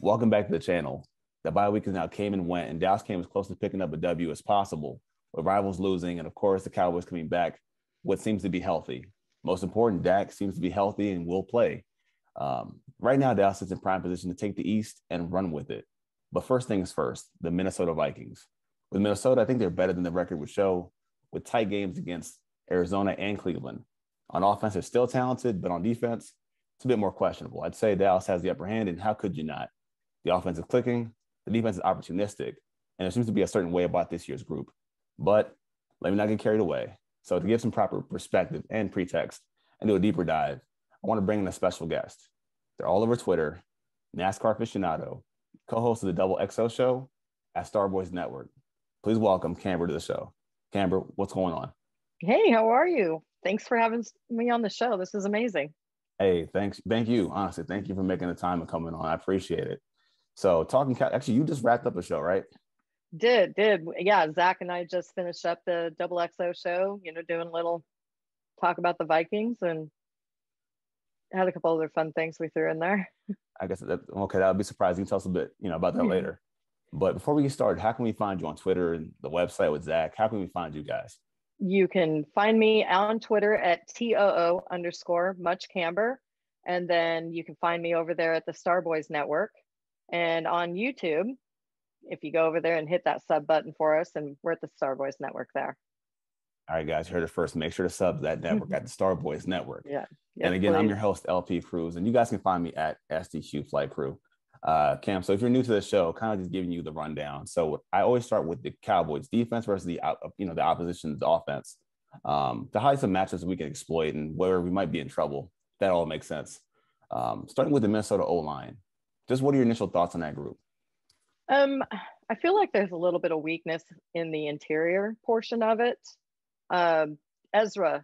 Welcome back to the channel. The bye week has now came and went, and Dallas came as close to picking up a W as possible, with rivals losing, and of course, the Cowboys coming back, what seems to be healthy. Most important, Dak seems to be healthy and will play. Right now, Dallas is in prime position to take the East and run with it. But first things first, the Minnesota Vikings. With Minnesota, I think they're better than the record would show, with tight games against Arizona and Cleveland. On offense, they're still talented, but on defense, it's a bit more questionable. I'd say Dallas has the upper hand, and how could you not? The offense is clicking, the defense is opportunistic, and there seems to be a certain way about this year's group. But let me not get carried away. So to give some proper perspective and pretext and do a deeper dive, I want to bring in a special guest. They're all over Twitter, NASCAR aficionado, co-host of the Double XO show at Starboys Network. Please welcome Camber to the show. Camber, what's going on? Hey, how are you? Thanks for having me on the show. This is amazing. Hey, thanks. Thank you. Honestly, thank you for making the time and coming on. I appreciate it. So actually, you just wrapped up a show, right? Did. Yeah, Zach and I just finished up the Double XO show, doing a little talk about the Vikings and had a couple other fun things we threw in there. I guess that would be surprising. You can tell us a bit, about that later. But before we get started, how can we find you on Twitter and the website with Zach? How can we find you guys? You can find me on Twitter at TOO_MuchCamber. And then you can find me over there at the Starboys Network. And on YouTube, if you go over there and hit that sub button for us, and we're at the Starboys Network there. All right, guys, you heard it first. Make sure to sub that network at the Starboys Network. Yeah. And again, please. I'm your host, LP Cruz, and you guys can find me at SDQ Flight Crew. Cam, so if you're new to the show, kind of just giving you the rundown. So I always start with the Cowboys defense versus the opposition's offense. To highlight some matchups we can exploit and where we might be in trouble. That all makes sense. Starting with the Minnesota O-line. Just what are your initial thoughts on that group? I feel like there's a little bit of weakness in the interior portion of it. Ezra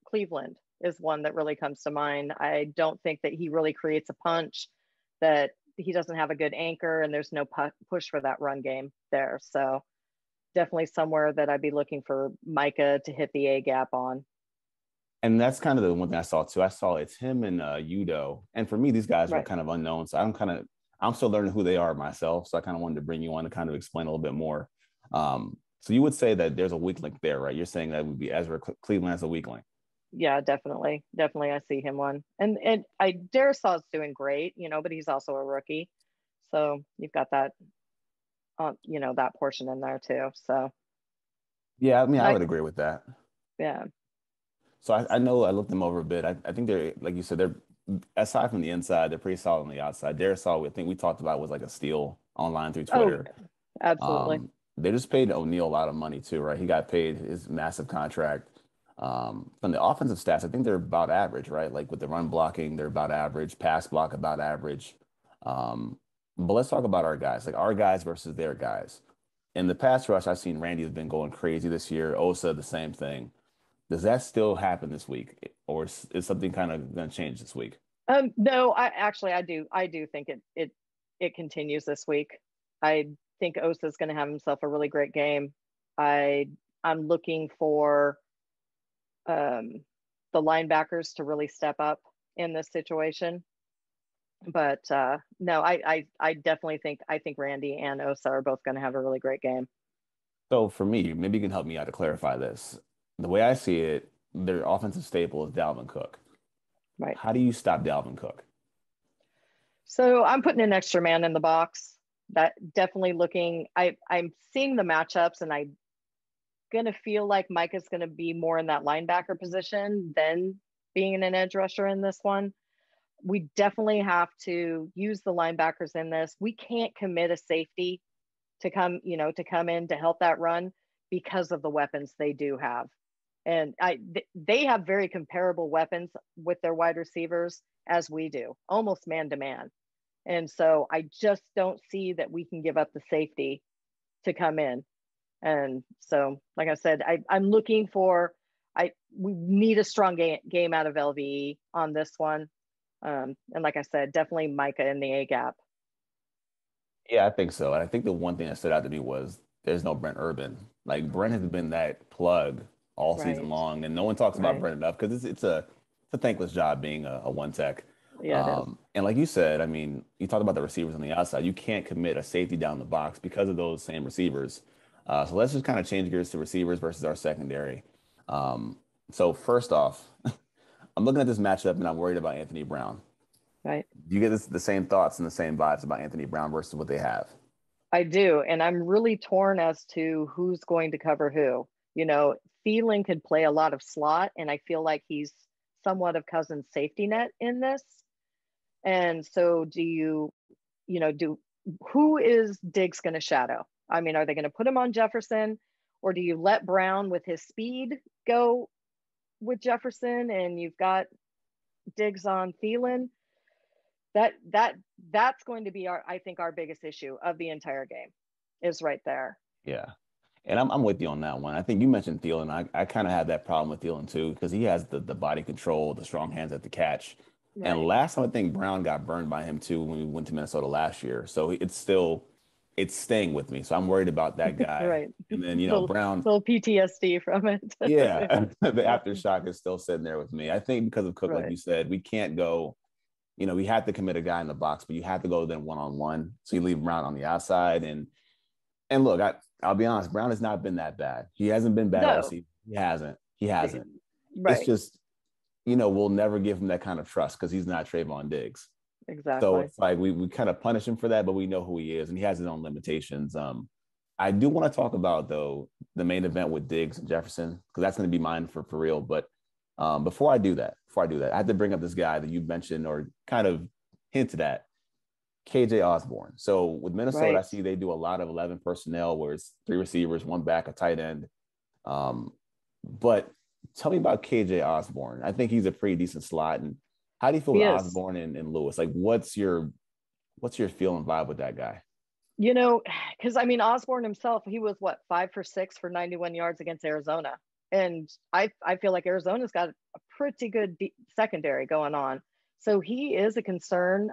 Cleveland is one that really comes to mind. I don't think that he really creates a punch, that he doesn't have a good anchor, and there's no push for that run game there. So definitely somewhere that I'd be looking for Micah to hit the A gap on. And that's kind of the one thing I saw too. I saw it's him and Udo. And for me, these guys are kind of unknown. So I'm still learning who they are myself. So I kind of wanted to bring you on to kind of explain a little bit more. So you would say that there's a weak link there, right? You're saying that would be Ezra Cleveland as a weak link. Yeah, definitely. I see him one. And Darisaw's doing great, but he's also a rookie. So you've got that, that portion in there too. So. Yeah, I mean, I would agree with that. Yeah. So I know I looked them over a bit. I think they're, like you said, they're, aside from the inside, they're pretty solid on the outside. Darisaw, I think we talked about, was like a steal online through Twitter. Oh, absolutely. They just paid O'Neal a lot of money too, right? He got paid his massive contract. From the offensive stats, I think they're about average, right? Like with the run blocking, they're about average. Pass block, about average. But let's talk about our guys, like our guys versus their guys. In the pass rush, I've seen Randy has been going crazy this year. Osa, the same thing. Does that still happen this week, or is something kind of going to change this week? No, I do think it continues this week. I think Osa is going to have himself a really great game. I'm looking for the linebackers to really step up in this situation. But no, I definitely think Randy and Osa are both going to have a really great game. So for me, maybe you can help me out to clarify this. The way I see it, their offensive staple is Dalvin Cook. Right. How do you stop Dalvin Cook? So I'm putting an extra man in the box. That definitely looking, I'm seeing the matchups, and I'm going to feel like Micah's going to be more in that linebacker position than being an edge rusher in this one. We definitely have to use the linebackers in this. We can't commit a safety to come in to help that run because of the weapons they do have. And they have very comparable weapons with their wide receivers as we do, almost man to man. And so I just don't see that we can give up the safety to come in. And so, like I said, I'm looking for, we need a strong game out of LVE on this one. And like I said, definitely Micah in the A gap. Yeah, I think so. And I think the one thing that stood out to me was there's no Brent Urban. Like Brent has been that plug all season long, and no one talks about Brent enough because it's a thankless job being a one tech. Yeah, it is. And like you said, I mean, you talked about the receivers on the outside. You can't commit a safety down the box because of those same receivers. So let's just kind of change gears to receivers versus our secondary. Um, so first off, I'm looking at this matchup and I'm worried about Anthony Brown. Right. Do you get the same thoughts and the same vibes about Anthony Brown versus what they have? I do. And I'm really torn as to who's going to cover who. You know, Thielen could play a lot of slot, and I feel like he's somewhat of Cousins' safety net in this. And so do who is Diggs going to shadow? I mean, are they going to put him on Jefferson, or do you let Brown with his speed go with Jefferson and you've got Diggs on Thielen? That's going to be I think our biggest issue of the entire game is right there. Yeah. And I'm with you on that one. I think you mentioned Thielen. I kind of have that problem with Thielen too, because he has the body control, the strong hands at the catch. And Right. last time I think Brown got burned by him too when we went to Minnesota last year. So it's staying with me. So I'm worried about that guy. Right. And then, little, Brown, little PTSD from it. yeah, the aftershock is still sitting there with me. I think because of Cook, like Right. you said, we can't go, we have to commit a guy in the box, but you have to go then one-on-one. So you leave Brown on the outside. And look, I'll be honest, Brown has not been that bad. He hasn't been bad all No. season. He hasn't. He hasn't. It's Right. just, we'll never give him that kind of trust because he's not Trayvon Diggs. So Exactly. it's like we kind of punish him for that, but we know who he is and he has his own limitations. I do want to talk about, though, the main event with Diggs and Jefferson, because that's going to be mine for real. But before I do that, I have to bring up this guy that you mentioned or kind of hinted at, KJ Osborne. So with Minnesota, Right. I see they do a lot of 11 personnel where it's 3 receivers, 1 back, a tight end. But tell me about KJ Osborne. I think he's a pretty decent slot. And how do you feel He with is. Osborne and Lewis? Like, what's your feel and vibe with that guy? Because I mean, Osborne himself, he was what, 5 for 6 for 91 yards against Arizona. And I feel like Arizona's got a pretty good secondary going on. So he is a concern.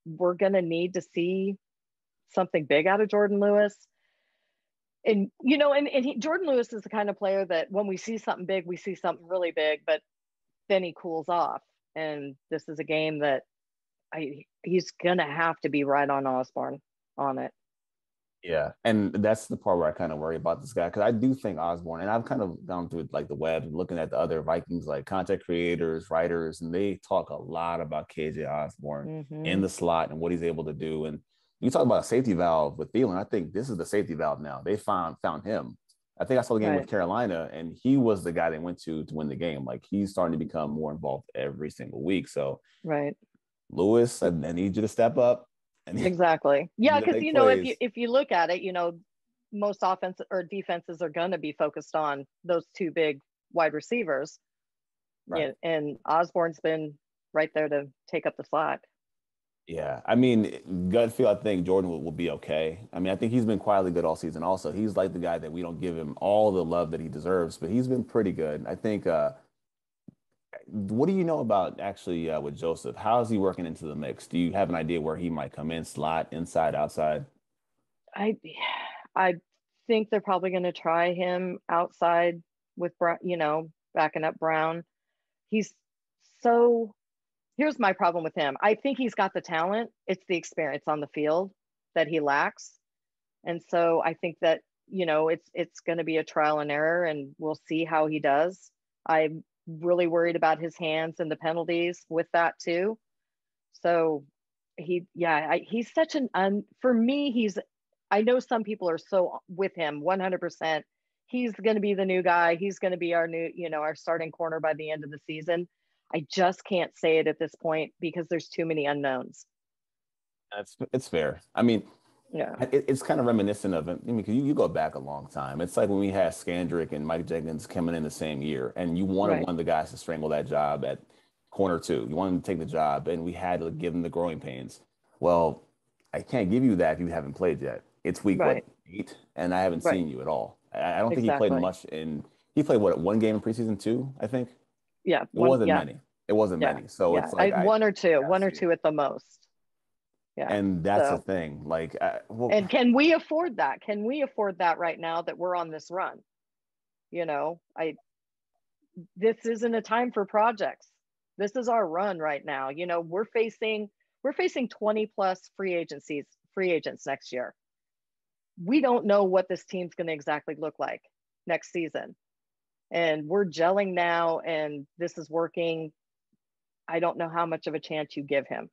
We're going to need to see something big out of Jordan Lewis. And, Jordan Lewis is the kind of player that when we see something big, we see something really big, but then he cools off. And this is a game that he's going to have to be right on Osborne on it. Yeah. And that's the part where I kind of worry about this guy because I do think Osborne, and I've kind of gone through like the web and looking at the other Vikings, like content creators, writers, and they talk a lot about KJ Osborne in the slot and what he's able to do. And you talk about a safety valve with Thielen. I think this is the safety valve now. They found him. I think I saw the game with Carolina, and he was the guy they went to win the game. Like he's starting to become more involved every single week. So, Lewis, I need you to step up. Exactly. Yeah, because if you look at it, most offense or defenses are going to be focused on those 2 big wide receivers. Right. And Osborne's been right there to take up the slack. Yeah. I mean, gut feel, I think Jordan will be okay. I mean, I think he's been quietly good all season also. He's like the guy that we don't give him all the love that he deserves, but he's been pretty good. I think what do you know about actually with Joseph? How is he working into the mix? Do you have an idea where he might come in, slot, inside, outside? I think they're probably going to try him outside with backing up Brown. Here's my problem with him. I think he's got the talent. It's the experience on the field that he lacks. And so I think that, it's going to be a trial and error and we'll see how he does. I'm really worried about his hands and the penalties with that too. So he's such for me, I know some people are so with him 100%. He's going to be the new guy. He's going to be our new, our starting corner by the end of the season. I just can't say it at this point because there's too many unknowns. It's fair. I mean, yeah, it's kind of reminiscent of it. I mean, because you go back a long time. It's like when we had Scandrick and Mike Jenkins coming in the same year, and you wanted one of the guys to strangle that job at corner 2. You wanted him to take the job, and we had to give him the growing pains. Well, I can't give you that if you haven't played yet. It's week 8, and I haven't seen you at all. I don't think he played much he played 1 game in preseason 2, I think. Yeah, it wasn't many. It wasn't many. So it's like one or two at the most. Yeah. And that's the thing. Like, and can we afford that? Can we afford that right now that we're on this run? This isn't a time for projects. This is our run right now. You know, we're facing 20 plus free agents next year. We don't know what this team's going to exactly look like next season. And we're gelling now, and this is working. I don't know how much of a chance you give him.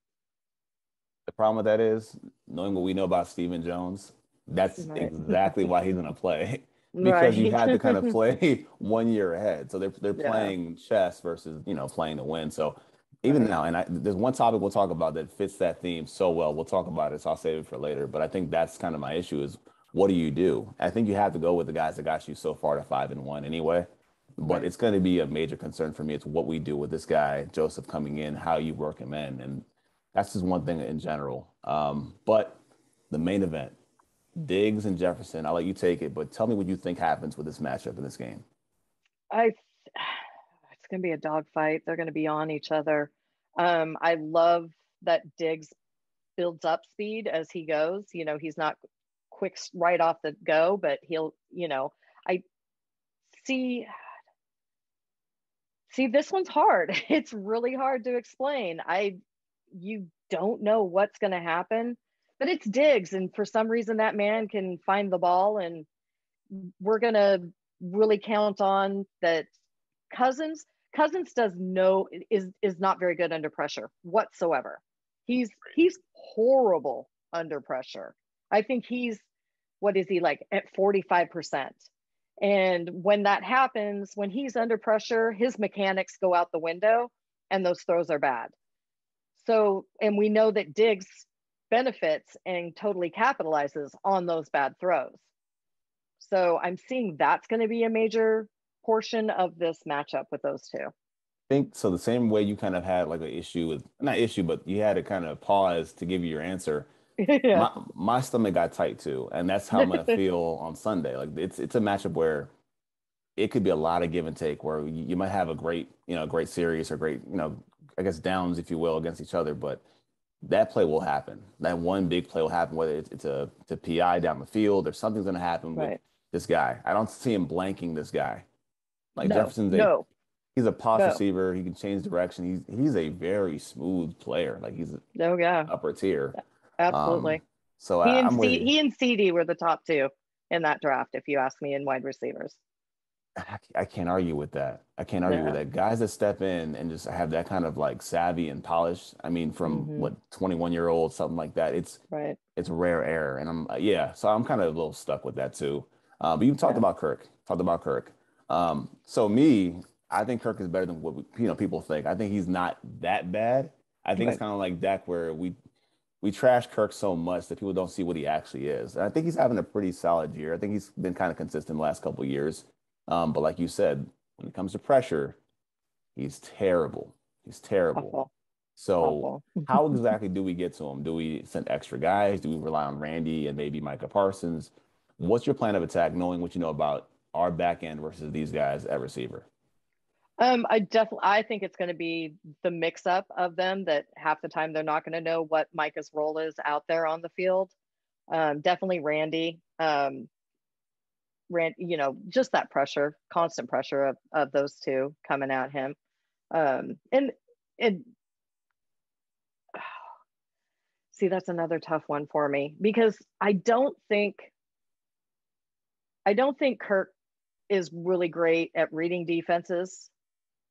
The problem with that is, knowing what we know about Stephen Jones, that's Right. exactly why he's going to play. Because you Right. have to kind of play 1 year ahead. So they're Yeah. playing chess versus, playing to win. So even Right. now, and there's one topic we'll talk about that fits that theme so well. We'll talk about it, so I'll save it for later. But I think that's kind of my issue is, what do you do? I think you have to go with the guys that got you so far to 5-1 anyway. But Right. it's going to be a major concern for me. It's what we do with this guy, Joseph, coming in, how you work him in. And that's just one thing in general. But the main event, Diggs and Jefferson, I'll let you take it, but tell me what you think happens with this matchup in this game. I it's going to be a dogfight. They're going to be on each other. I love that Diggs builds up speed as he goes. You know, he's not quick right off the go, but he'll, I see this one's hard. It's really hard to explain. You don't know what's going to happen, but it's Diggs, and for some reason that man can find the ball, and we're going to really count on that. Cousins does no is not very good under pressure whatsoever. He's horrible under pressure. I think he's, what is he, like at 45%. And when that happens, when he's under pressure, his mechanics go out the window and those throws are bad. So, and we know that Diggs benefits and totally capitalizes on those bad throws. So I'm seeing that's going to be a major portion of this matchup with those two. Think so. The same way you kind of had like an issue with, not issue, but you had to kind of pause to give you your answer. Yeah. My stomach got tight too, and that's how I'm gonna feel on Sunday. Like it's a matchup where it could be a lot of give and take, where you might have a great, great series or great, I guess downs, if you will, against each other, but that play will happen. That one big play will happen, whether it's a PI down the field or something's gonna happen with Right. this guy. I don't see him blanking this guy. Like No, Jefferson's a no, he's a post no, receiver. He can change direction. He's a very smooth player. Like he's no, yeah, upper tier. Um, absolutely. so I'm with you. He and CD were the top two in that draft, if you ask me, in wide receivers. I can't argue with that. I can't argue with Yeah. that. Guys that step in and just have that kind of like savvy and polish. I mean, from Hmm. what 21-year-old, something like that. Right. It's rare air, and yeah. So I'm kind of a little stuck with that too. But you talked Yeah. about Kirk. Talked about Kirk. So me, I think Kirk is better than what people think. I think he's not that bad. I think it's Right. kind of like Dak, where we trash Kirk so much that people don't see what he actually is. And I think he's having a pretty solid year. I think he's been kind of consistent the last couple of years. But like you said, when it comes to pressure, he's terrible. He's terrible. Awful. So Awful. how exactly do we get to him? Do we send extra guys? Do we rely on Randy and maybe Micah Parsons? What's your plan of attack, knowing what you know about our back end versus these guys at receiver? I think it's going to be the mix up of them, that half the time they're not going to know what Micah's role is out there on the field. Definitely Randy. Just that pressure, constant pressure of those two coming at him. And see, that's another tough one for me, because I don't think Kirk is really great at reading defenses.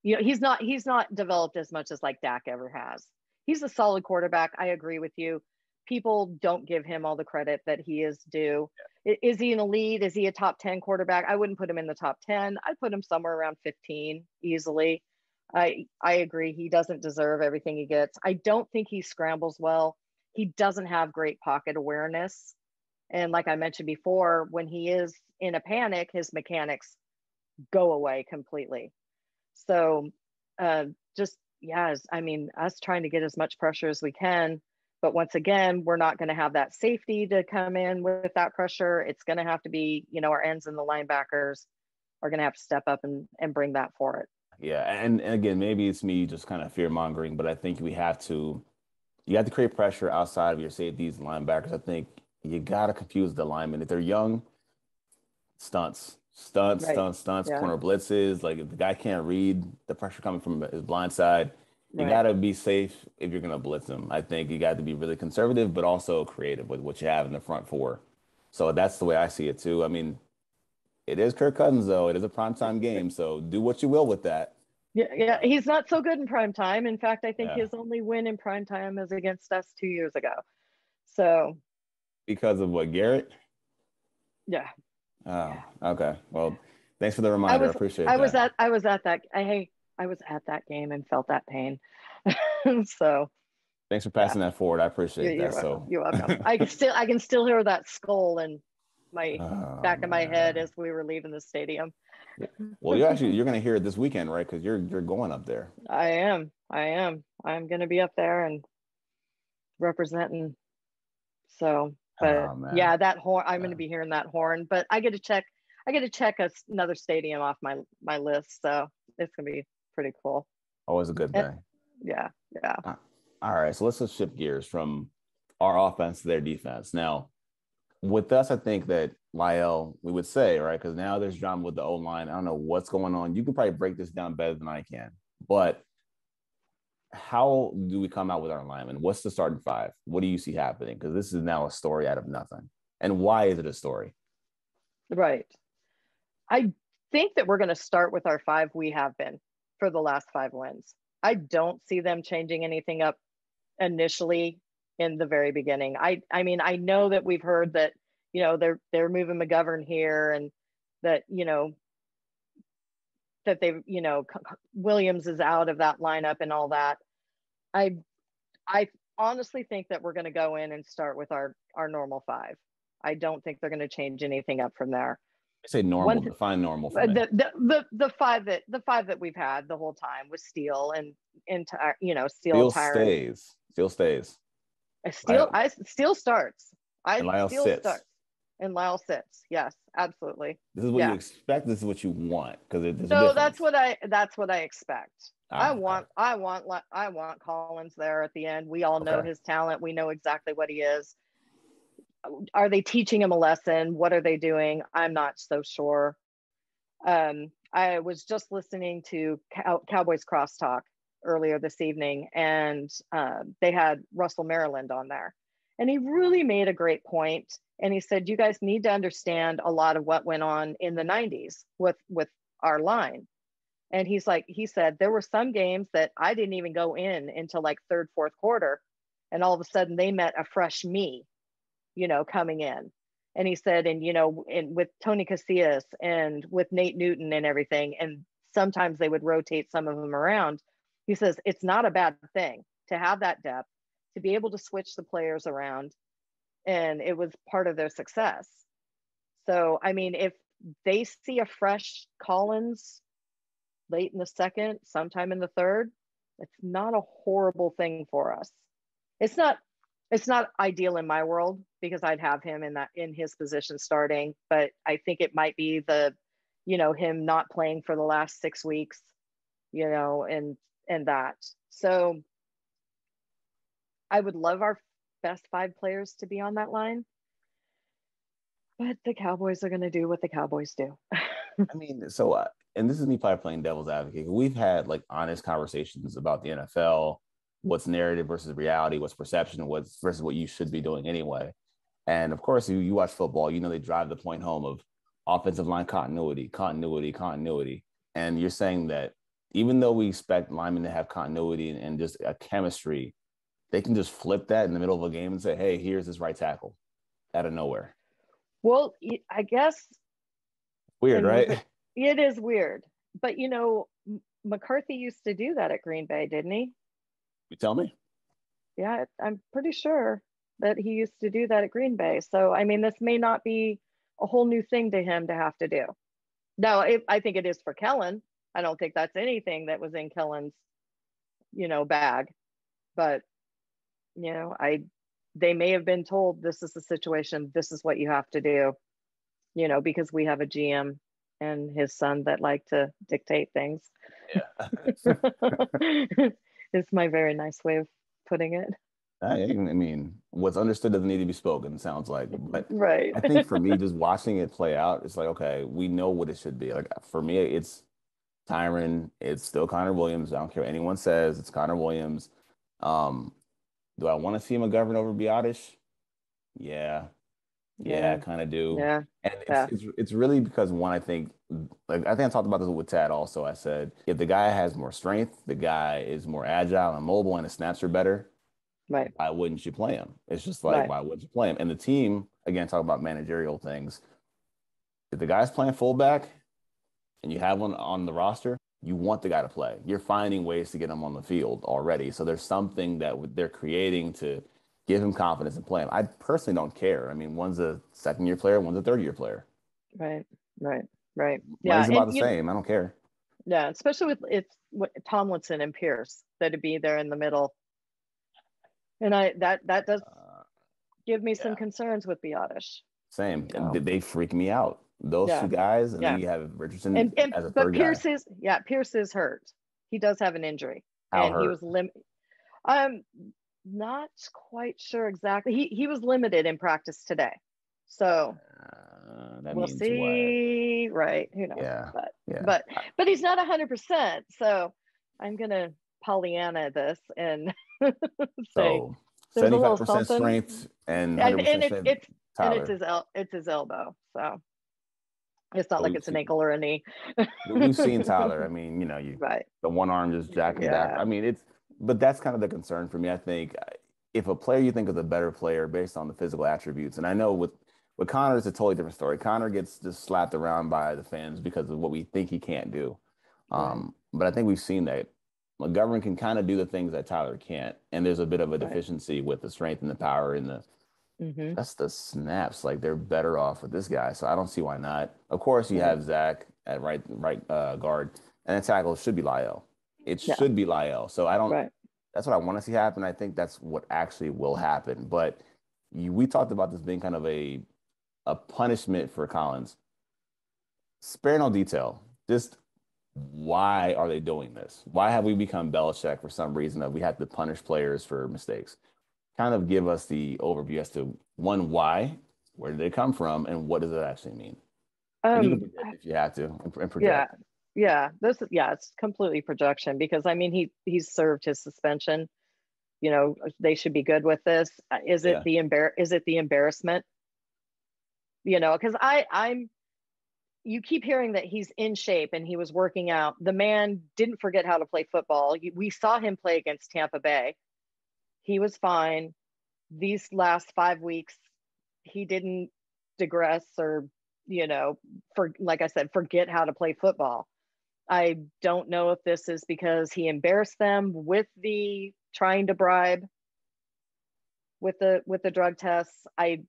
You know, he's not developed as much as like Dak ever has. He's a solid quarterback. I agree with you. People don't give him all the credit that he is due. Is he an elite? Is he a top 10 quarterback? I wouldn't put him in the top 10. I'd put him somewhere around 15 easily. I agree. He doesn't deserve everything he gets. I don't think he scrambles well. He doesn't have great pocket awareness. And like I mentioned before, when he is in a panic, his mechanics go away completely. So just, yes, I mean, us trying to get as much pressure as we can. But once again, we're not going to have that safety to come in with that pressure. It's going to have to be, our ends and the linebackers are going to have to step up and bring that for it. Yeah, and again, maybe it's me just kind of fear mongering, but I think you have to create pressure outside of your safeties and linebackers. I think you got to confuse the linemen. If they're young, Right. stunts, Yeah. corner blitzes. Like if the guy can't read the pressure coming from his blind side, You got to be safe if you're going to blitz them. I think you got to be really conservative, but also creative with what you have in the front four. So that's the way I see it too. I mean, it is Kirk Cousins, though. It is a primetime game. So do what you will with that. Yeah. He's not so good in prime time. In fact, I think Yeah. his only win in prime time is against us 2 years ago. So because of what, Garrett? Yeah. Oh, yeah. Okay. Well, thanks for the reminder. I appreciate that. I was at that game and felt that pain. So thanks for passing that forward. I appreciate that. Welcome. So You're welcome. I can still hear that skull in my back of my head as we were leaving the stadium. Well, you're going to hear it this weekend, right? Because you're going up there. I am. I'm going to be up there and representing. So, but yeah, that horn. I'm going to be hearing that horn. But I get to check another stadium off my list. So it's going to be pretty cool. Always a good thing. Yeah. All right, so let's just shift gears from our offense to their defense. Now, with us, I think that Lyle, we would say, right, because now there's drama with the O-line. I don't know what's going on. You can probably break this down better than I can. But how do we come out with our linemen? What's the starting five? What do you see happening? Because this is now a story out of nothing. And why is it a story? Right. I think that we're going to start with our five we have been for the last 5 wins. I don't see them changing anything up initially in the very beginning. I mean, I know that we've heard that, they're moving McGovern here and that, that they've, Williams is out of that lineup and all that. I honestly think that we're going to go in and start with our normal five. I don't think they're going to change anything up from there. I say normal. Define normal for me. The five that we've had the whole time was Steele and Steele stays. Steele stays. Steele starts. And Lyle sits. And Lyle sits. Yes, absolutely. This is what you expect. This is what you want because that's what I expect. I want Collins there at the end. We all know his talent. We know exactly what he is. Are they teaching him a lesson? What are they doing? I'm not so sure. I was just listening to Cowboys Crosstalk earlier this evening, and they had Russell Maryland on there. And he really made a great point. And he said, you guys need to understand a lot of what went on in the 90s with our line. And he said, there were some games that I didn't even go in until like third, fourth quarter. And all of a sudden they met a fresh me, coming in. And he said, and with Tony Casillas and with Nate Newton and everything, and sometimes they would rotate some of them around. He says, it's not a bad thing to have that depth, to be able to switch the players around. And it was part of their success. So, I mean, if they see a fresh Collins late in the second, sometime in the third, it's not a horrible thing for us. It's not ideal in my world because I'd have him in his position starting, but I think it might be him not playing for the last 6 weeks, and that. So I would love our best 5 players to be on that line, but the Cowboys are going to do what the Cowboys do. I mean, so, and this is me probably playing devil's advocate. We've had like honest conversations about the NFL, what's narrative versus reality, what's perception, versus what you should be doing anyway. And of course, you watch football, they drive the point home of offensive line continuity. And you're saying that even though we expect linemen to have continuity and just a chemistry, they can just flip that in the middle of a game and say, hey, here's this right tackle out of nowhere. Well, I guess. Weird, right? It is weird. But, McCarthy used to do that at Green Bay, didn't he? You tell me. Yeah, I'm pretty sure that he used to do that at Green Bay. So, I mean, this may not be a whole new thing to him to have to do. Now, I think it is for Kellen. I don't think that's anything that was in Kellen's, bag. But, they may have been told this is the situation. This is what you have to do, because we have a GM and his son that like to dictate things. Yeah. It's my very nice way of putting it. I mean, what's understood doesn't need to be spoken, sounds like. But right. I think for me, just watching it play out, it's like, okay, we know what it should be. Like for me, it's Tyron, it's still Connor Williams. I don't care what anyone says. It's Connor Williams. Um, do I want to see McGovern over Biotish? Yeah. Yeah, I Yeah. kind of do. Yeah. And Yeah. it's really because one, I think I talked about this with Tad also. I said if the guy has more strength, the guy is more agile and mobile, and his snaps are better, Right. why wouldn't you play him? It's just like, Right. why wouldn't you play him? And the team, again, talk about managerial things. If the guy's playing fullback and you have one on the roster, you want the guy to play. You're finding ways to get him on the field already. So there's something that they're creating to give him confidence and play him. I personally don't care. I mean, one's a second-year player, one's a third-year player. Right. Right. Right. Yeah. Money's about And the same. I don't care. yeah, especially with it's what Tomlinson and Pierce that'd be there in the middle. And that does Uh, give me some yeah, concerns with Biotish. same. You And know. they freak me out. Those two Yeah. guys, and then Yeah. you have Richardson And as a but third guy. Pierce is hurt. He does have an injury, How and he hurt? was I'm not quite sure exactly. He was limited in practice today, so That we'll means what? see. Right? Who knows? Yeah, But yeah. but but he's not 100%. So I'm gonna Pollyanna this and say So there's a little 75% something, strength and and 100% strength, it's Tyler. it's his elbow. So it's not So like it's an ankle or a knee. we've seen Tyler. I mean, Right. the one arm just jacking back. Yeah. I mean, but that's kind of the concern for me. I think if a player you think is a better player based on the physical attributes, and I know with Connor, it's a totally different story. Connor gets just slapped around by the fans because of what we think he can't do. Right. But I think we've seen that McGovern can kind of do the things that Tyler can't, and there's a bit of a Right. deficiency with the strength and the power and the Mm-hmm. just the snaps. Like they're better off with this guy, so I don't see why not. Of course, you Right. have Zach at right guard, and the tackle should be Lyle. It Yeah. should be Lyle. So I don't. Right. That's what I want to see happen. I think that's what actually will happen. But we talked about this being kind of a punishment for Collins. Spare no detail. Just why are they doing this? Why have we become Belichick for some reason that we have to punish players for mistakes? Kind of give us the overview as to one, why, where did they come from, and what does it actually mean? And you can Um. predict if you have to and Yeah. project. Yeah. It's completely projection because I mean he's served his suspension. You know they should be good with this. Yeah. Is it the embarrassment? You know, because I'm you keep hearing that he's in shape and he was working out. The man didn't forget how to play football. We saw him play against Tampa Bay. He was fine. These last 5 weeks, he didn't digress or, you know, for like I said, forget how to play football. I don't know if this is because he embarrassed them with the trying to bribe with the drug tests. I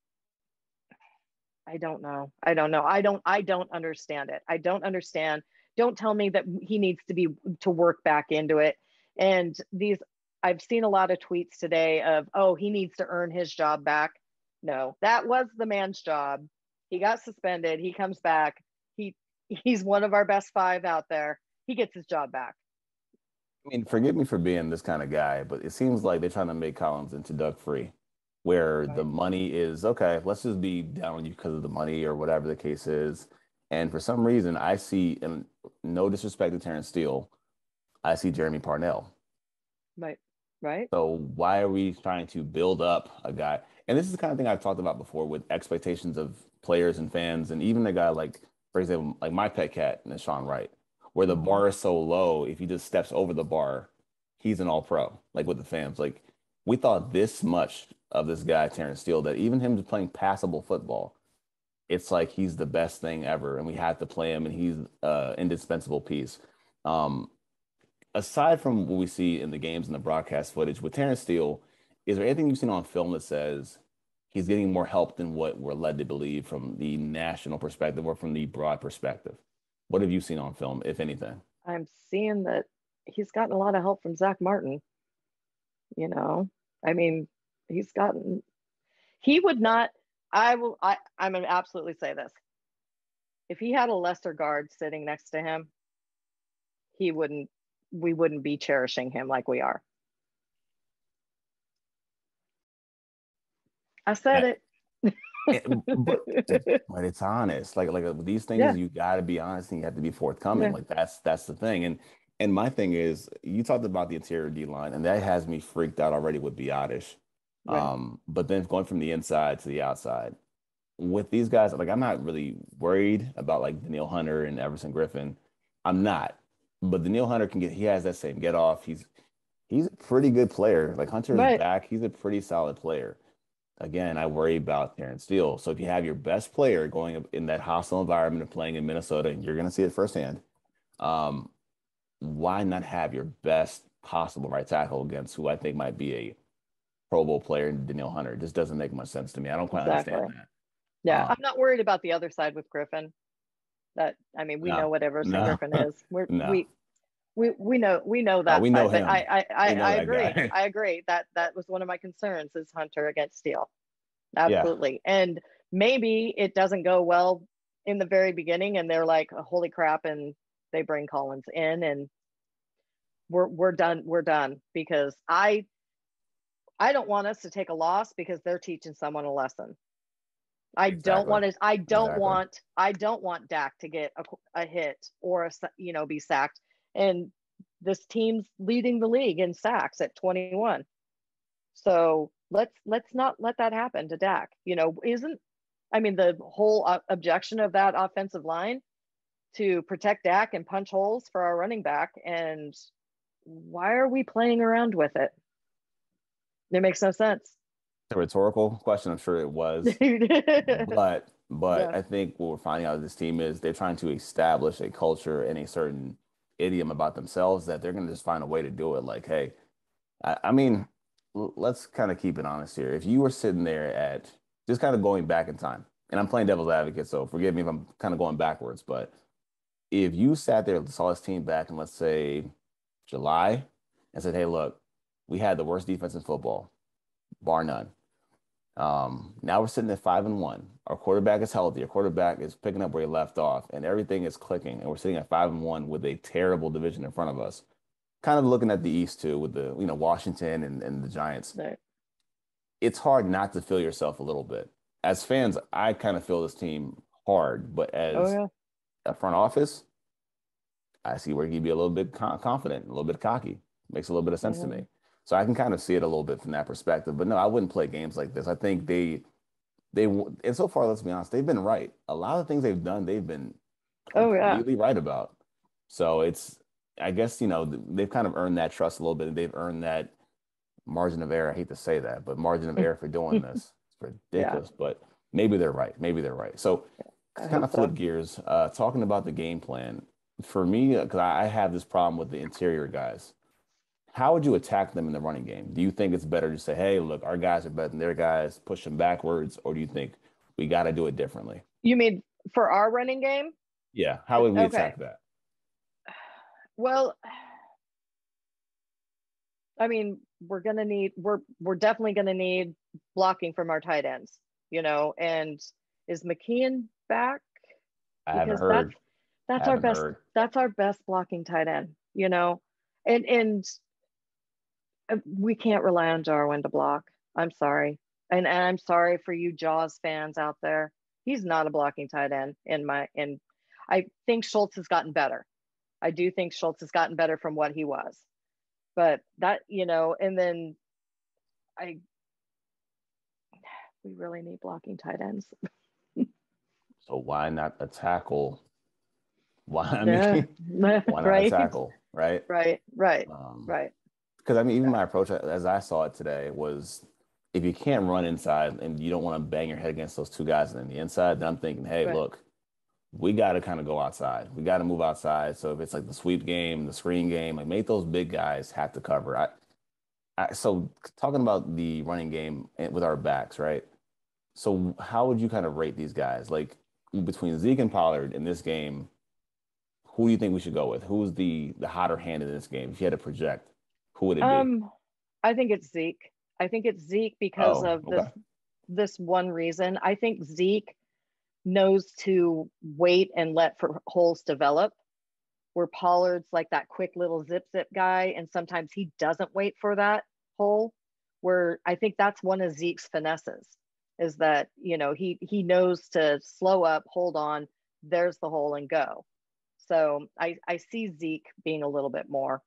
don't know. I don't understand it. I don't understand. Don't tell me that he needs to work back into it. And I've seen a lot of tweets today of, oh, he needs to earn his job back. No, that was the man's job. He got suspended. He comes back. He's one of our best five out there. He gets his job back. I mean, forgive me for being this kind of guy, but it seems like they're trying to make Collins into Doug Free, where the Right. money is okay, let's just be down on you because of the money or whatever the case is. And for some reason, I see, and no disrespect to Terrence Steele, I see Jeremy Parnell. Right. Right. So why are we trying to build up a guy? And this is the kind of thing I've talked about before with expectations of players and fans, and even a guy like, for example, like my pet cat and Sean Wright, where the Mm-hmm. bar is so low, if he just steps over the bar, he's an all pro, like with the fans. Like we thought this much of this guy, Terrence Steele, that even him just playing passable football, it's like he's the best thing ever, and we have to play him, and he's indispensable piece. Um, Aside from what we see in the games and the broadcast footage with Terrence Steele, is there anything you've seen on film that says he's getting more help than what we're led to believe from the national perspective or from the broad perspective? What have you seen on film, if anything? I'm seeing that he's gotten a lot of help from Zach Martin. You know, I mean, he's gotten, he would not, I'm going to absolutely say this. If he had a lesser guard sitting next to him, he wouldn't, we wouldn't be cherishing him like we are. I said Yeah, it. but it's honest. Like with these things, Yeah, you got to be honest and you have to be forthcoming. yeah, Like that's the thing. And my thing is, you talked about the interior D line, and that has me freaked out already with Biotish. right. But then going from the inside to the outside with these guys, like I'm not really worried about like Daniil Hunter and Everson Griffin. I'm not. But Daniil Hunter can get he has that same get off. He's a pretty good player. Like Hunter is Right, back. He's a pretty solid player. Again, I worry about Terrence Steele. So if you have your best player going up in that hostile environment of playing in Minnesota, and you're going to see it firsthand, um, why not have your best possible right tackle against who I think might be a Pro Bowl player, Daniil Hunter? It just doesn't make much sense to me. I don't quite understand exactly. that. Yeah, I'm Um, not worried about the other side with Griffin. That I mean, we know no, what Everson no, Griffin is. no, We know no. that We know side, but him. We know I that agree. guy. I agree that that was one of my concerns is Hunter against Steele. Yeah, Absolutely. And maybe it doesn't go well in the very beginning and they're like, oh, holy crap, and they bring Collins in and we're done because I don't want us to take a loss because they're teaching someone a lesson. exactly, exactly. I don't want Dak to get a hit or be sacked. And this team's leading the league in sacks at 21. So let's not let that happen to Dak. Isn't I mean the whole objection of that offensive line to protect Dak and punch holes for our running back, and why are we playing around with it? It makes no sense. A rhetorical question, I'm sure it was. But Yeah. I think what we're finding out of this team is they're trying to establish a culture and a certain idiom about themselves that they're going to just find a way to do it. Like, hey, I mean, let's kind of keep it honest here. If you were sitting there at just kind of going back in time, and I'm playing devil's advocate, so forgive me if I'm kind of going backwards, but if you sat there and saw this team back in, let's say, July and said, hey, look, we had the worst defense in football, bar none. Now we're sitting at 5-1. Our quarterback is healthy. Our quarterback is picking up where he left off, and everything is clicking. And we're sitting at 5-1 with a terrible division in front of us. Kind of looking at the East too, with the Washington and the Giants. Right. It's hard not to feel yourself a little bit. As fans, I kind of feel this team hard, but Oh as yeah. a front office, I see where he'd be a little bit confident, a little bit cocky. Makes a little bit of sense to Mhm. me. So I can kind of see it a little bit from that perspective. But no, I wouldn't play games like this. I think they and so far, let's be honest, they've been right. A lot of things they've done, they've been Oh yeah. completely right about. So it's, I guess, they've kind of earned that trust a little bit. They've earned that margin of error. I hate to say that, but margin of error for doing this. It's Yeah. ridiculous, but maybe they're right. Maybe they're right. So I kind hope of flip so. gears, talking about the game plan. For me, because I have this problem with the interior guys. How would you attack them in the running game? Do you think it's better to say, hey, look, our guys are better than their guys, push them backwards, or do you think we got to do it differently? You mean for our running game? Yeah. How would we Okay. attack that? Well, I mean, we're definitely gonna need blocking from our tight ends, and is McKeon back? I haven't Because heard. that's our Haven't best heard. that's our best blocking tight end. And we can't rely on Jarwin to block. I'm sorry. And I'm sorry for you Jaws fans out there. He's not a blocking tight end and I think Schultz has gotten better. I do think Schultz has gotten better from what he was. But and then I we really need blocking tight ends. So why not a tackle? Why, I Yeah. mean, why not a Right. tackle, right? Right. Right. Um, Right. because I mean, even Yeah. my approach as I saw it today was if you can't run inside and you don't want to bang your head against those two guys on the inside, then I'm thinking, hey, Right. look, we got to kind of go outside. We got to move outside. So if it's like the sweep game, the screen game, like make those big guys have to cover. So talking about the running game with our backs, right? So how would you kind of rate these guys? Like between Zeke and Pollard in this game, who do you think we should go with? Who's the hotter hand in this game? If you had to project, who would it be? Um, I think it's Zeke. I think it's Zeke because Oh, of okay. this one reason. I think Zeke knows to wait and let for holes develop. Where Pollard's like that quick little zip guy, and sometimes he doesn't wait for that hole. Where I think that's one of Zeke's finesses. is that, he knows to slow up, hold on, there's the hole and go. So I see Zeke being a little bit more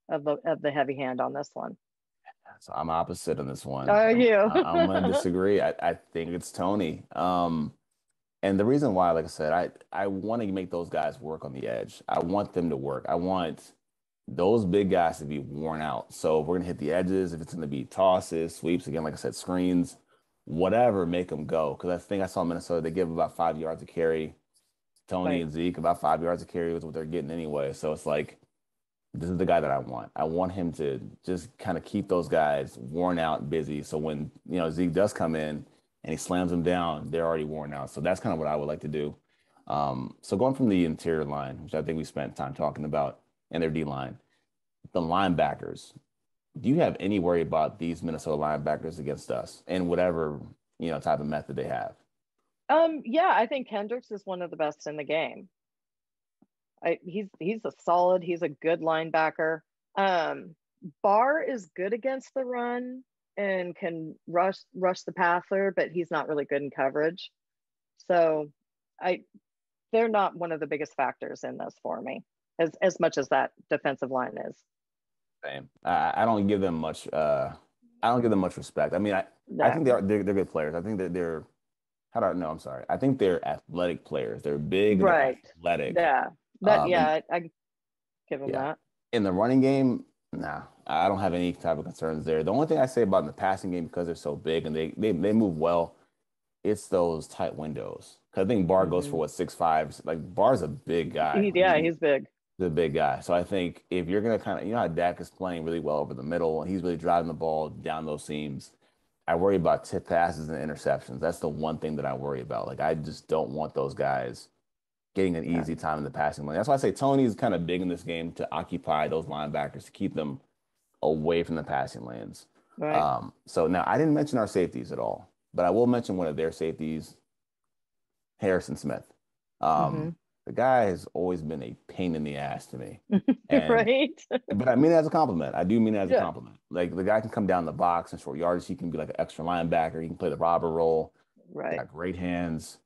of the heavy hand on this one. So I'm opposite on this one. Are you? I'm going to disagree. I think it's Tony. And the reason why, like I said, I want to make those guys work on the edge. I want them to work. I want those big guys to be worn out. So if we're gonna hit the edges, if it's gonna be tosses, sweeps, again, like I said, screens, whatever, make them go. Because I think I saw Minnesota, they give about 5 yards a carry. Tony Right. and Zeke, about 5 yards a carry was what they're getting anyway. So it's like, this is the guy that I want. I want him to just kind of keep those guys worn out and busy. So when, Zeke does come in and he slams them down, they're already worn out. So that's kind of what I would like to do. So going from the interior line, which I think we spent time talking about, and their D line, the linebackers. Do you have any worry about these Minnesota linebackers against us and whatever, type of method they have? Yeah, I think Kendricks is one of the best in the game. He's a good linebacker. Barr is good against the run and can rush the passer, but he's not really good in coverage. So they're not one of the biggest factors in this for me, as much as that defensive line is. Same. I don't give them much. I don't give them much respect. I mean, I think they're good players. I think that they're. How do I know? I'm sorry. I think they're athletic players. They're big and they're athletic. Yeah. I give them that. In the running game, nah, I don't have any type of concerns there. The only thing I say about in the passing game, because they're so big and they move well, it's those tight windows. Because I think Barr goes for 6'5". Like Barr's a big guy. He's big. He's a big guy. So I think if you're gonna kind of, how Dak is playing really well over the middle and he's really driving the ball down those seams. I worry about tip passes and interceptions. That's the one thing that I worry about. Like I just don't want those guys getting an easy time in the passing lane. That's why I say Tony's kind of big in this game to occupy those linebackers to keep them away from the passing lanes. Right. So now I didn't mention our safeties at all, but I will mention one of their safeties, Harrison Smith. The guy has always been a pain in the ass to me. And, right. But I mean it as a compliment. I do mean it as a compliment. Like the guy can come down the box in short yardage. He can be like an extra linebacker. He can play the robber role. Right. He's got great hands.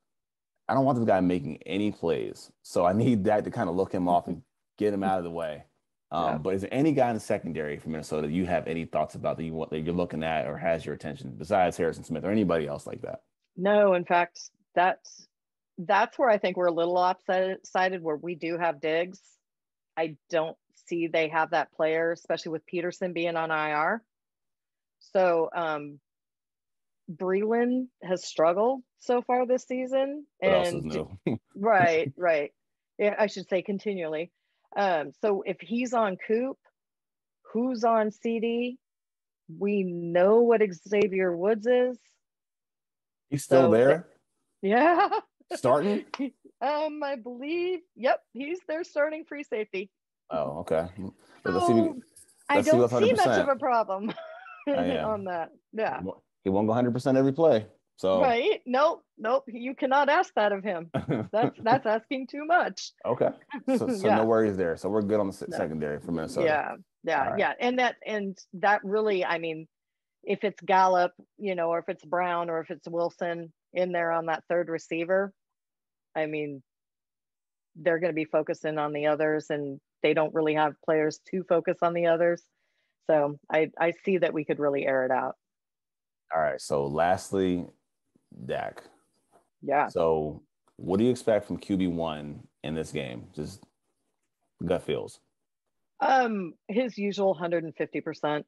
I don't want this guy making any plays. So I need that to kind of look him off and get him out of the way. But is there any guy in the secondary for Minnesota you have any thoughts about that you're looking at or has your attention besides Harrison Smith or anybody else like that? No, in fact, that's where I think we're a little lopsided where we do have Diggs. I don't see they have that player, especially with Peterson being on IR. So Breland has struggled so far this season. What else is new? right. Yeah, I should say continually. So if he's on Coop, who's on CD? We know what Xavier Woods is. He's still there? Yeah. Starting? I believe, yep, he's their starting free safety. Oh, okay. So I don't see much of a problem on that. Yeah. He won't go 100% every play. So right. Nope. You cannot ask that of him. That's asking too much. Okay. So no worries there. So we're good on the secondary for Minnesota. Yeah. And that really, I mean, if it's Gallup, or if it's Brown or if it's Wilson in there on that third receiver, I mean, they're going to be focusing on the others and they don't really have players to focus on the others. So I see that we could really air it out. All right. So lastly, Dak. Yeah. So what do you expect from QB1 in this game? Just gut feels. His usual 150%.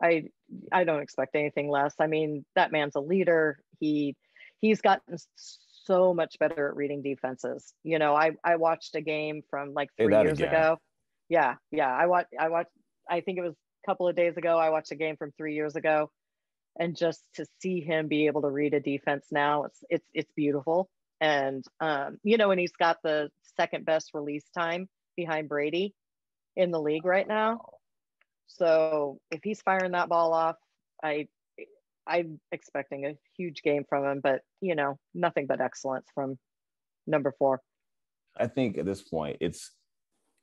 I don't expect anything less. I mean, that man's a leader. He's gotten so much better at reading defenses. I watched a game from like 3 years ago. Yeah. I watched, I think it was a couple of days ago. I watched a game from 3 years ago, and just to see him be able to read a defense now, it's beautiful. And, and he's got the second best release time behind Brady in the league right now. So if he's firing that ball off, I'm expecting a huge game from him, but nothing but excellence from number 4. I think at this point it's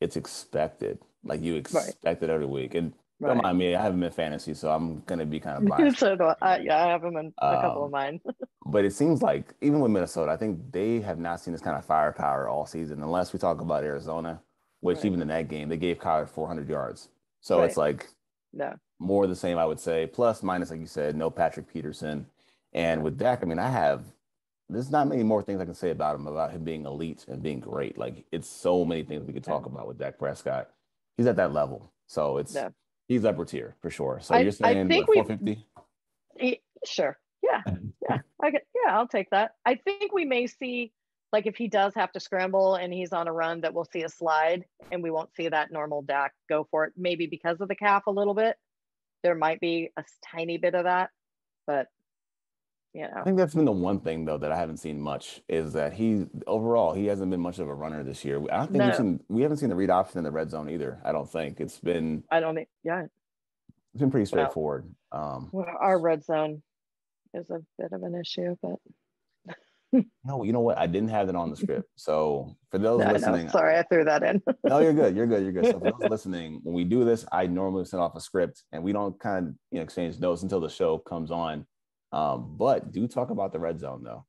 expected. Like you expect it every week. And Don't Right. mind me. I have him in fantasy, so I'm gonna be kind of biased. So do I. Anyway. Yeah, I have him in a couple of Um, mine. but it seems like even with Minnesota, I think they have not seen this kind of firepower all season, unless we talk about Arizona, which Right. even in that game they gave Kyler 400 yards. So it's Right. like No. more of the same, I would say. Plus, minus, like you said, no Patrick Peterson. And Right. with Dak, I mean, there's not many more things I can say about him being elite and being great. Like, it's so many things we could talk No. about with Dak Prescott. He's at that level. So No. he's upper tier for sure. So you're I saying think what, 450? sure. Yeah. Yeah. I'll take that. I think we may see, like, if he does have to scramble and he's on a run, that we'll see a slide and we won't see that normal Dak go for it. Maybe because of the calf a little bit. There might be a tiny bit of that, but I think that's been the one thing though that I haven't seen much is that he hasn't been much of a runner this year. I don't think no, we haven't seen the read option in the red zone either. I don't think I don't think, yeah. it's been pretty Well, straightforward. our red zone is a bit of an issue, but No, you know what? I didn't have it on the script. So for those no, listening, sorry, I threw that in. no, you're good. You're good. You're good. So for those listening, when we do this, I normally send off a script and we don't kind of exchange notes until the show comes on. But do talk about the red zone though.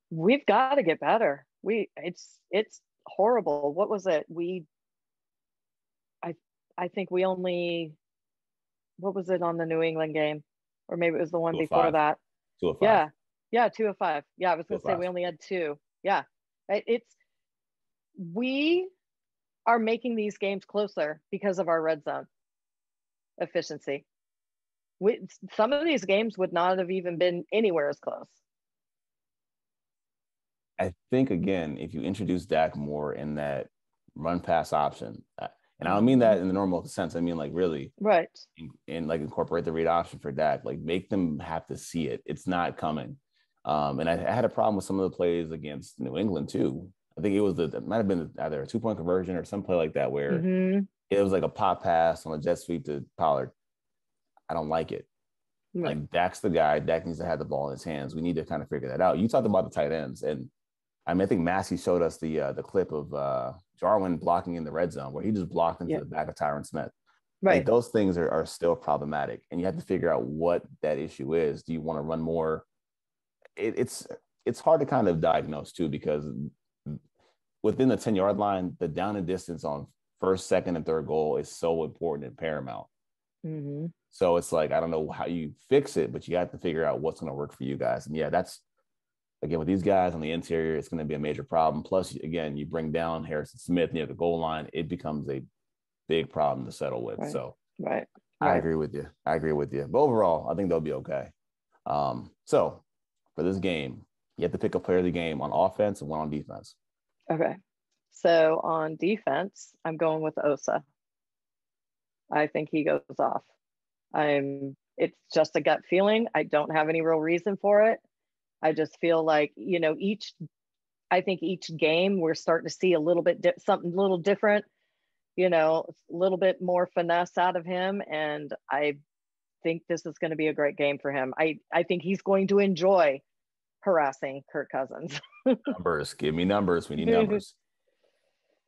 We've got to get better. It's horrible. What was it? I I think we only, what was it on the New England game? Or maybe it was the one Two of before five. that. 2 of 5. Yeah. Yeah, 2 of 5. Yeah, I was Two gonna of say five. we only had two. Yeah. It's we are making these games closer because of our red zone efficiency. Some of these games would not have even been anywhere as close. I think again, if you introduce Dak more in that run pass option, and I don't mean Mm-hmm. that in the normal sense. I mean like really, Right. and like incorporate the read option for Dak. Like make them have to see it. It's not coming. And I had a problem with some of the plays against New England too. I think it might have been either a 2 point conversion or some play like that where Mm-hmm. it was like a pop pass on a jet sweep to Pollard. I don't like it. Right. Like Dak's the guy. Dak needs to have the ball in his hands. We need to kind of figure that out. You talked about the tight ends, and I mean, I think Massey showed us the clip of Jarwin blocking in the red zone where he just blocked into Yeah. the back of Tyron Smith. Like Right. those things are still problematic, and you have to figure out what that issue is. Do you want to run more? It's hard to kind of diagnose too because within the 10-yard line, the down and distance on first, second, and third goal is so important and paramount. Mm-hmm. So it's like I don't know how you fix it, but you have to figure out what's going to work for you guys. And yeah, that's again with these guys on the interior, it's going to be a major problem. Plus, again, you bring down Harrison Smith near the goal line, it becomes a big problem to settle with. Right. So Right. I Right. agree with you. I agree with you. But overall, I think they'll be okay. So for this game, you have to pick a player of the game on offense and one on defense. Okay. So on defense, I'm going with Osa. I think he goes off. It's just a gut feeling. I don't have any real reason for it. I just feel like, I think each game we're starting to see a little bit something a little different, a little bit more finesse out of him. And I think this is going to be a great game for him. I think he's going to enjoy harassing Kirk Cousins. Numbers. Give me numbers. We need numbers.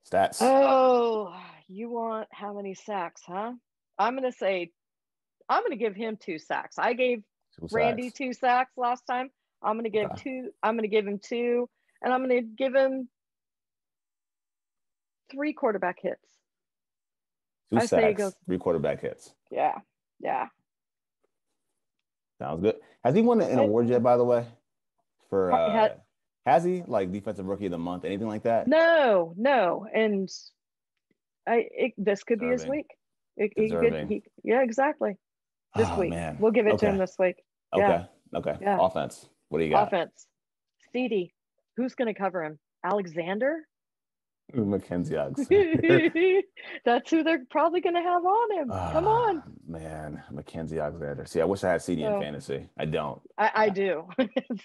Stats. Oh, you want how many sacks, huh? I'm going to give him 2 sacks. I gave 2 Randy sacks. 2 sacks last time. I'm going to give Okay. 2. I'm going to give him 2, and I'm going to give him 3 quarterback hits. 2 I say he sacks, goes. 3 quarterback hits. Yeah. Yeah. Sounds good. Has he won an award yet, by the way? For Ha- has he like defensive rookie of the month, anything like that? No, and this could be his Deserving. week. Deserving. Yeah, exactly. This Oh week man. we'll give it to him Okay. this week. Yeah, Okay. yeah. Offense. What do you got? Offense. CD. Who's going to cover him? Alexander. Mackenzie Alexander. That's who they're probably going to have on him. Come on. Man, Mackenzie Alexander. See, I wish I had CD in So fantasy. I don't. I do.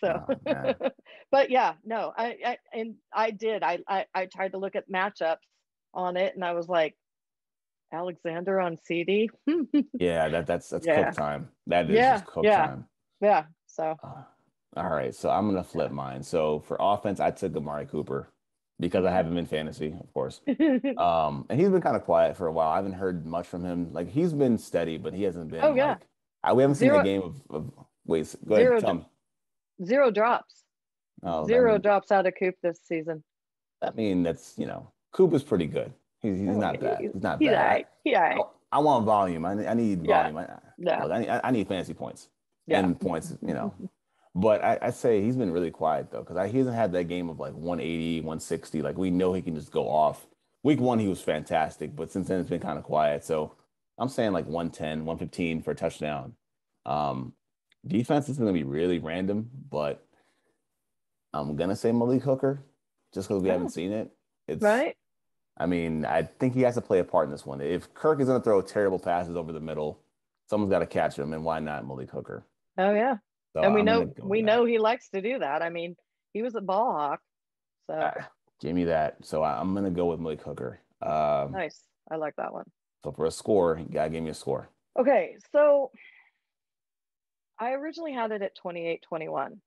So, Oh man. but yeah, no, I did. I tried to look at matchups on it, and I was like, Alexander on CD. Yeah, that's Yeah. cook time. That is Yeah. just cook Yeah. time. Yeah. So All right, so I'm gonna flip yeah. mine. So for offense, I took Amari Cooper. because I have him in fantasy, of course. And he's been kind of quiet for a while. I haven't heard much from him. Like he's been steady, but he hasn't Oh been yeah, like we haven't seen a zero game of wait, go ahead, zero tell me. zero drops, Oh, I zero mean, drops out of Coop this season. that's Coop is pretty good. He's Oh, not bad. He's not he's all bad. right. He all I, right. I want volume. I need Yeah, volume. yeah, Look, I need fantasy points yeah. and points. But I say he's been really quiet though, because he hasn't had that game of like 180, 160. Like we know he can just go off. Week one, he was fantastic, but since then it's been kind of quiet. So I'm saying like 110, 115 for a touchdown. Um, Defense is going to be really random, but I'm gonna say Malik Hooker just because we haven't Oh, seen it. It's, right. I mean, I think he has to play a part in this one. If Kirk is going to throw terrible passes over the middle, someone's got to catch him, and why not Malik Hooker? Oh yeah. So And we I'm gonna know go with we that. know he likes to do that. I mean, he was a ball hawk. So Give me that. So I'm gonna go with Malik Hooker. nice. I like that one. So for a score, you gotta give me a score. Okay, so I originally had it at 28-21.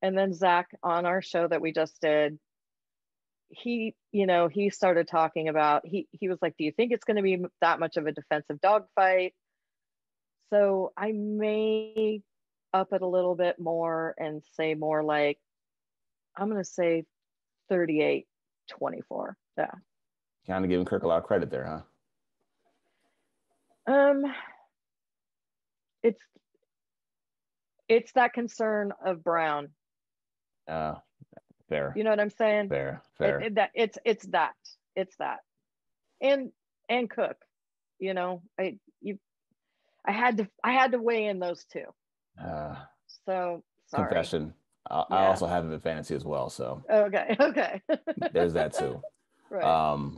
And then Zach on our show that we just did, he started talking about he was like, "Do you think it's going to be that much of a defensive dogfight?" So I may up it a little bit more and say more like I'm going to say 38-24. Yeah. Kind of giving Kirk a lot of credit there, huh? Um, it's it's that concern of Brown. Uh, Fair, You know what I'm saying? fair, It, fair. it that it's that and Cook. You know, I had to weigh in those two. Uh, So sorry. Confession. I Yeah. also have him in fantasy as well, so Okay. Okay. there's that too. Right.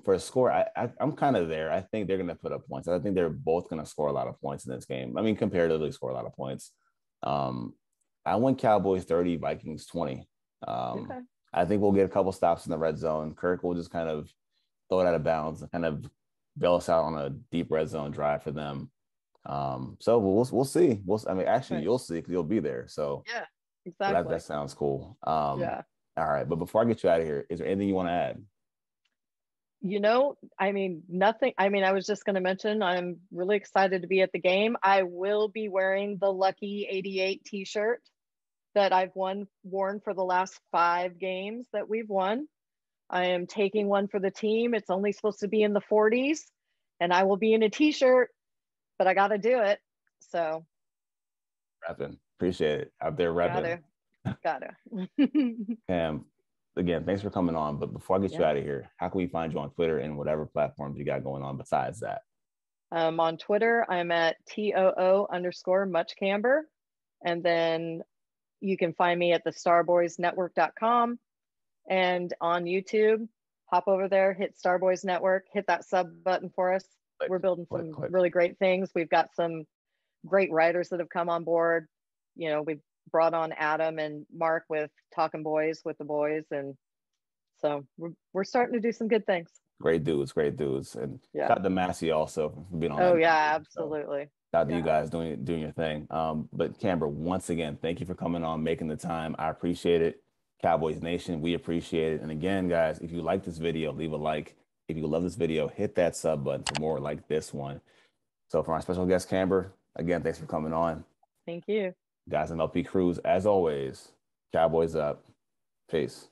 For a score, I'm kind of there. I think they're going to put up points. I think they're both going to score a lot of points in this game. I mean, comparatively, score a lot of points. Um, I went Cowboys 30, Vikings 20. Um, Okay. I think we'll get a couple stops in the red zone. Kirk will just kind of throw it out of bounds and kind of bail us out on a deep red zone drive for them. So we'll see. I mean, actually, Right. you'll see because you'll be there. So Yeah. that Exactly. sounds cool. Yeah. All right, but before I get you out of here, is there anything you want to add? I mean, nothing. I mean, I was just going to mention I'm really excited to be at the game. I will be wearing the Lucky 88 t-shirt that I've worn for the last 5 games that we've won. I am taking one for the team. It's only supposed to be in the 40s, and I will be in a t-shirt, but I got to do it. So, Repping. Appreciate it. Out there repping. gotta. Cam, again, thanks for coming on. But before I get you Yeah. out of here, how can we find you on Twitter and whatever platforms you got going on besides that? On Twitter, I'm at TOO_muchcamber. And then you can find me at the starboysnetwork.com and on YouTube. Hop over there, hit Starboys Network, hit that sub button for us. Click, We're building click, some click. really great things. We've got some great writers that have come on board. We've brought on Adam and Mark with Talking Boys with the boys. And so we're starting to do some good things. Great dudes, great dudes. And Yeah. shout out to Massey also for being on Oh, that yeah, network. So absolutely. shout out to you Yeah. guys doing your thing. But Camber, once again, thank you for coming on, making the time. I appreciate it. Cowboys Nation, we appreciate it. And again, guys, if you like this video, leave a like. If you love this video, hit that sub button for more like this one. So for our special guest, Camber, again, thanks for coming on. Thank you. Guys, MLP Crews, as always, Cowboys up. Peace.